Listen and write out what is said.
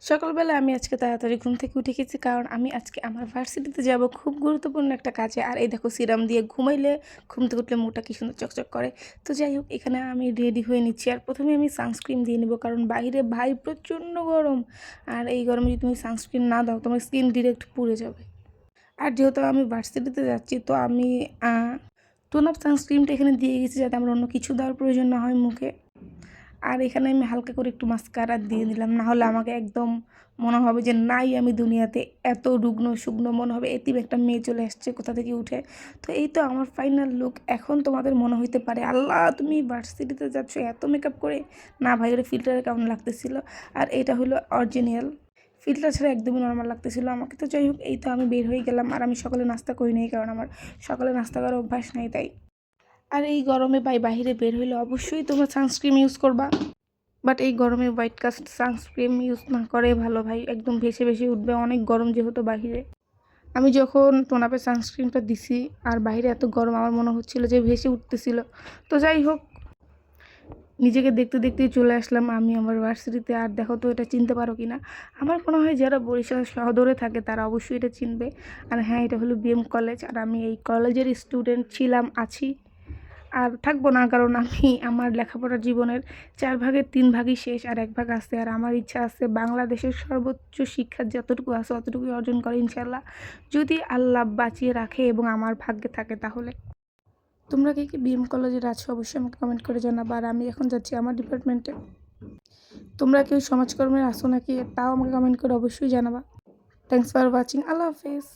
সকালবেলা আমি আজকে তাড়াতাড়ি ঘুম থেকে উঠে গেছি, কারণ আমি আজকে আমার ভার্সিটিতে যাব খুব গুরুত্বপূর্ণ একটা কাজে। আর এই দেখো, সিরাম দিয়ে ঘুমাইলে ঘুম থেকে উঠলে মুখটা কি সুন্দর চকচক করে। তো যাই হোক, এখানে আমি রেডি হয়ে নিচ্ছি। আর প্রথমে আমি সানস্ক্রিন দিয়ে নেবো, কারণ বাইরে ভাই প্রচণ্ড গরম। আর এই গরমে যদি তুমি সানস্ক্রিন না দাও, তোমার স্কিন ডিরেক্ট পুড়ে যাবে। আর যেহেতু আমি ভার্সিটিতে যাচ্ছি, তো আমি টোন আপ সানস্ক্রিনটা এখানে দিয়ে গেছি, যাতে আমার অন্য কিছু দেওয়ার প্রয়োজন না হয় মুখে। আর এখানে আমি হালকা করে একটু মাস্কারা দিয়ে দিলাম, না হলে আমাকে একদম মনে হবে যে নাই আমি দুনিয়াতে, এত রুগ্ন শুকনো মনে হবে এতিম একটা মেয়ে চলে আসছে কোথা থেকে উঠে। তো এই তো আমার ফাইনাল লুক। এখন তোমাদের মনে হইতে পারে, আল্লাহ তুমি ভার্সিটিতে যাচ্ছ এত মেকআপ করে। না ভাই, ওটা ফিল্টারে কেমন লাগতেছিল। আর এটা হলো অরিজিনাল, ফিল্টার ছাড়া একদমই নর্মাল লাগতেছিল আমাকে। তো যাই হোক, এই তো আমি বের হয়ে গেলাম। আর আমি সকালে নাস্তা করি নাই, কারণ আমার সকালে নাস্তা করার অভ্যাস নাই, তাই। আর এই গরমে ভাই বাহিরে বের হইলে অবশ্যই তোমরা সানস্ক্রিন ইউজ করবা। বাট এই গরমে হোয়াইট কাস্ট সানস্ক্রিন ইউজ না করে ভালো ভাই, একদম ভেসে ভেসে উঠবে। অনেক গরম যেহেতু বাহিরে। আমি যখন টোনাপের সানস্ক্রিনটা দিছি আর বাইরে এত গরম, আমার মনে হচ্ছিল যে ভেসে উঠতেছিল। তো যাই হোক, নিজেকে দেখতে দেখতেই চলে আসলাম আমি আমার ভার্সিটিতে। আর দেখো তো, এটা চিনতে পারো কি না। আমার মনে হয় যারা বরিশাল শহরে থাকে তারা অবশ্যই এটা চিনবে। আর হ্যাঁ, এটা হলো বিএম কলেজ। আর আমি এই কলেজের স্টুডেন্ট ছিলাম, আছি, আর থাকবো না, কারণ আমি আমার লেখাপড়ার জীবনের 4 ভাগের 3 ভাগই শেষ, আর 1 ভাগ আছে। আর আমার ইচ্ছা আছে বাংলাদেশের সর্বোচ্চ শিক্ষা যতটুকু আছে অতটুকুই অর্জন করে ইনশাল্লাহ, যদি আল্লাহ বাঁচিয়ে রাখে এবং আমার ভাগ্যে থাকে তাহলে। তোমরা কি বিএম কলেজের আছো অবশ্যই আমাকে কমেন্ট করে জানাবা। আর আমি এখন যাচ্ছি আমার ডিপার্টমেন্টে। তোমরা কেউ সমাজকর্মে আসো নাকি, তাও আমাকে কমেন্ট করে অবশ্যই জানাবা। Thanks for watching. আল্লাহ হাফেজ।